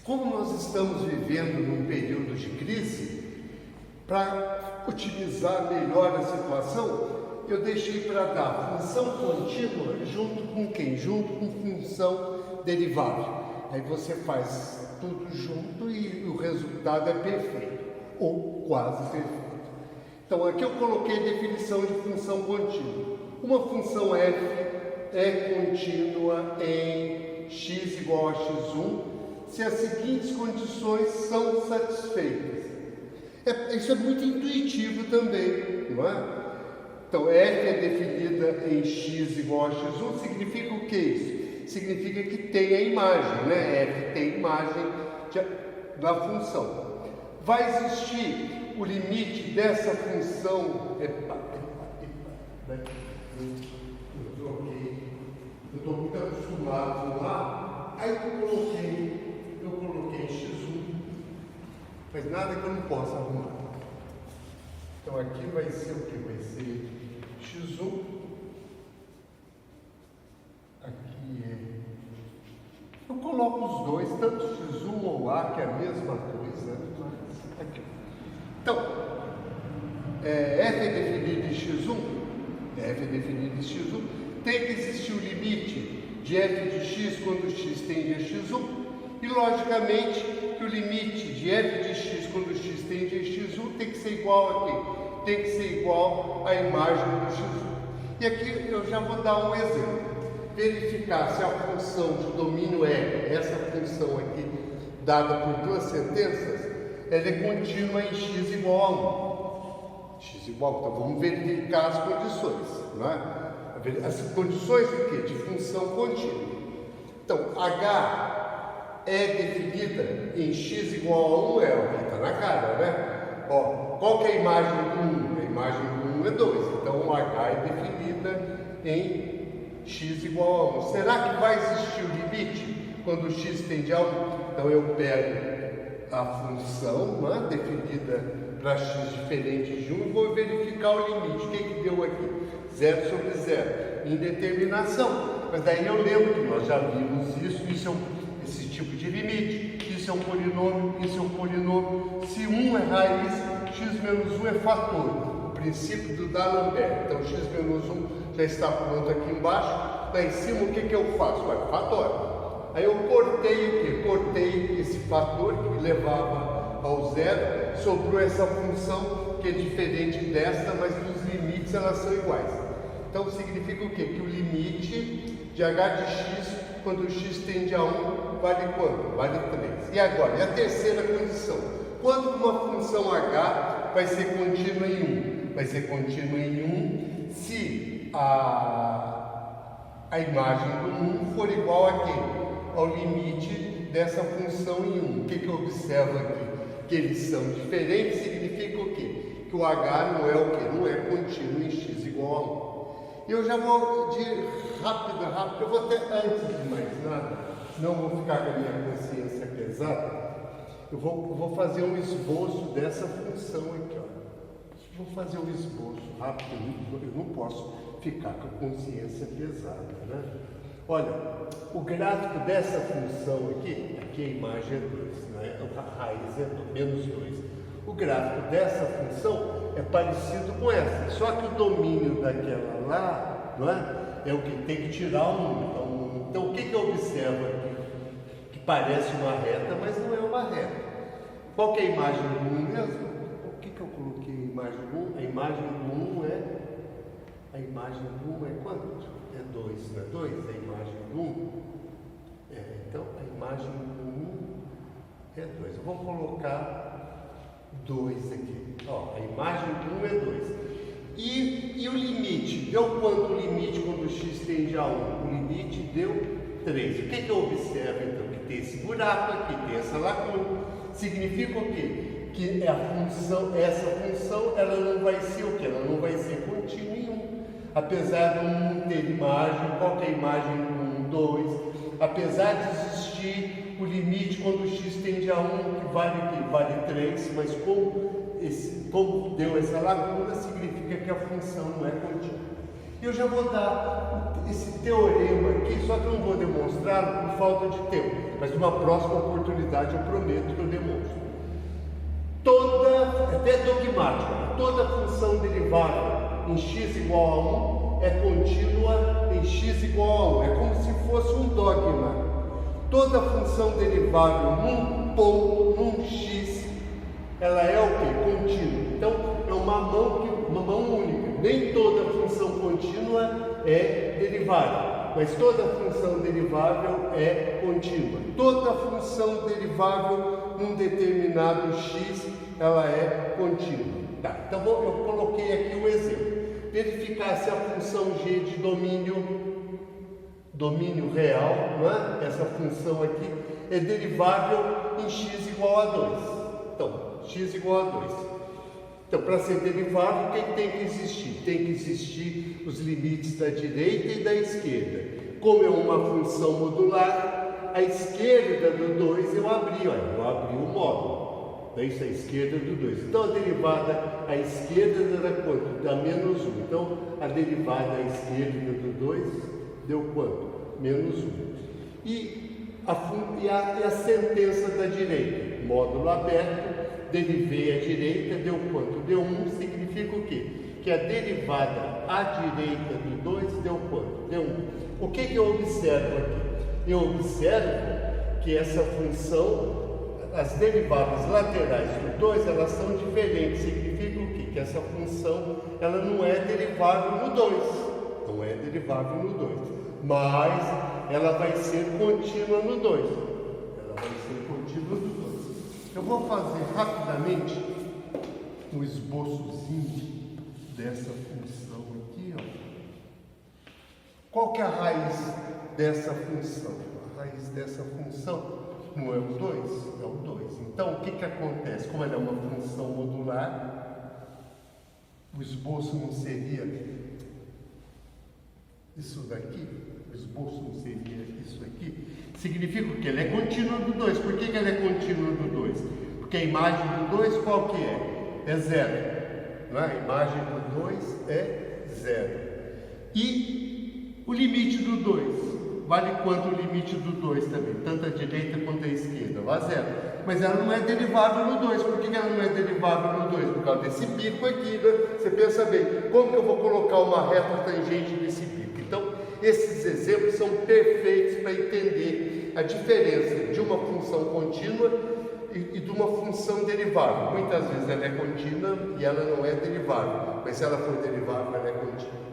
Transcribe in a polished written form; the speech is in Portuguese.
Como nós estamos vivendo num período de crise, para otimizar melhor a situação, eu deixei para dar função contínua junto com quem? Junto com função derivável. Aí você faz tudo junto e o resultado é perfeito, ou quase perfeito. Então aqui eu coloquei a definição de função contínua. Uma função f é contínua em x igual a x1 se as seguintes condições são satisfeitas. Isso é muito intuitivo também, não é? Então, f é definida em x igual a x1, significa o que isso? Significa que tem a imagem, né? F tem imagem da função. Vai existir o limite dessa função. Eu estou muito acostumado lá, aí eu coloquei x1, mas nada que eu não possa arrumar. Então aqui vai ser o que? Vai ser x1, aqui é... Eu coloco os dois, tanto x1 ou a, que é a mesma coisa, mas aqui. Então, f é definido em x1, tem que existir o limite de f de x quando x tende a x1, e logicamente que o limite de f de x quando x tende a x1 tem que ser igual a quê? Tem que ser igual à imagem do x1. E aqui eu já vou dar um exemplo. Verificar se a função de domínio é essa função aqui, dada por duas sentenças, ela é contínua em x igual a 1. X igual, então vamos verificar as condições, não é? As condições de quê? De função contínua. Então, h é definida em x igual a 1, está na cara, né? Ó, qual que é a imagem do 1? A imagem do 1 é 2, então o h é definida em x igual a 1. Será que vai existir o limite quando x tende a 1? Então eu pego a função, né, definida para x diferente de 1 e vou verificar o limite. O que deu aqui? 0 sobre 0. Indeterminação. Mas daí eu lembro que nós já vimos isso é esse tipo de limite. Isso é um polinômio, isso é um polinômio. Se 1 é raiz, x menos 1 é fator. O princípio do D'Alembert. Então x menos 1 já está pronto aqui embaixo. Lá em cima o que eu faço? Vai, fator. Aí eu cortei o quê? Cortei esse fator que me levava ao zero, sobrou essa função que é diferente desta, mas nos limites elas são iguais. Então significa o quê? Que o limite de h de x, quando x tende a 1, vale quanto? Vale 3. E agora? E a terceira condição? Quando uma função h vai ser contínua em 1? Vai ser contínua em 1 se a imagem do 1 for igual a quê? Ao limite dessa função em 1. O que eu observo aqui? Que eles são diferentes, significa o quê? Que o h não é o quê? Não é contínuo em x igual a 1. E eu já vou de rápido, eu vou até antes de mais nada, senão eu vou ficar com a minha consciência pesada. Eu vou fazer um esboço dessa função aqui, ó. Vou fazer um esboço rápido, eu não posso ficar com a consciência pesada, né? Olha, o gráfico dessa função aqui a imagem é 2, né? A raiz é menos 2. O gráfico dessa função é parecido com essa, só que o domínio daquela lá, não é? É o que tem que tirar um. Então o que eu observo aqui? Que parece uma reta, mas não é uma reta. Qual que é a imagem do 1 mesmo? O que eu coloquei a imagem do 1? A imagem do 1 é... A imagem do 1 é quanto? É 2, não é 2? A imagem do 1? Então a imagem do 1 é 2. Eu vou colocar 2 aqui. Ó, a imagem do 1 é 2. E o limite? Deu quanto o limite quando x tende a 1? O limite deu 3. O que eu observo então? Que tem esse buraco aqui, tem essa lacuna. Significa o quê? Que a função, essa função, ela não vai ser o quê? Ela não vai ser contínua em 1. Apesar do 1 ter imagem, qual que é a imagem do 1? 2. Apesar de existir o limite quando x tende a 1, que vale 3, mas como deu essa lacuna, significa que a função não é contínua. Eu já vou dar esse teorema aqui, só que eu não vou demonstrá-lo por falta de tempo, mas numa próxima oportunidade eu prometo que eu demonstro. Até dogmática, toda função derivada em x igual a 1 é contínua em x igual a 1, é como se fosse um dogma. Toda função derivável num ponto, num x, ela é o quê? Contínua. Então, é uma mão única. Nem toda função contínua é derivada, mas toda função derivável é contínua. Toda função derivável num determinado x, ela é contínua. Tá, então eu coloquei aqui um exemplo. Verificar se a função g de domínio real, não é? Essa função aqui é derivável em x igual a 2. Então, x igual a 2. Então, para ser derivável, o que tem que existir? Tem que existir os limites da direita e da esquerda. Como é uma função modular, a esquerda do 2 eu abri o módulo. Isso é a esquerda do 2. Então, a derivada à esquerda dá quanto? Dá menos 1. Então, a derivada à esquerda do 2 deu quanto? Menos 1. E a sentença da direita? Módulo aberto, derivei à direita, deu quanto? Deu 1, significa o quê? Que a derivada à direita do 2 deu quanto? Deu 1. O que eu observo aqui? Eu observo que essa função, as derivadas laterais do 2, elas são diferentes. Significa o quê? Que essa função, ela não é derivável no 2. Não é derivável no 2. Mas ela vai ser contínua no 2. Ela vai ser contínua no 2. Eu vou fazer rapidamente um esboçozinho dessa função aqui, ó. Qual que é a raiz dessa função? A raiz dessa função não é o 2, é o 2. Então, o que acontece? Como ela é uma função modular, o esboço não seria isso daqui? O esboço não seria isso aqui? Significa o quê? Ela é contínua do 2. Por que ela é contínua do 2? Porque a imagem do 2 qual que é? É 0. Não é? A imagem do 2 é 0. E o limite do 2? Vale quanto o limite do 2 também, tanto a direita quanto a esquerda, lá 0. Mas ela não é derivável no 2. Por que ela não é derivável no 2? Por causa desse bico aqui, né? Você pensa bem, como que eu vou colocar uma reta tangente nesse bico? Então, esses exemplos são perfeitos para entender a diferença de uma função contínua e de uma função derivável. Muitas vezes ela é contínua e ela não é derivável, mas se ela for derivável, ela é contínua.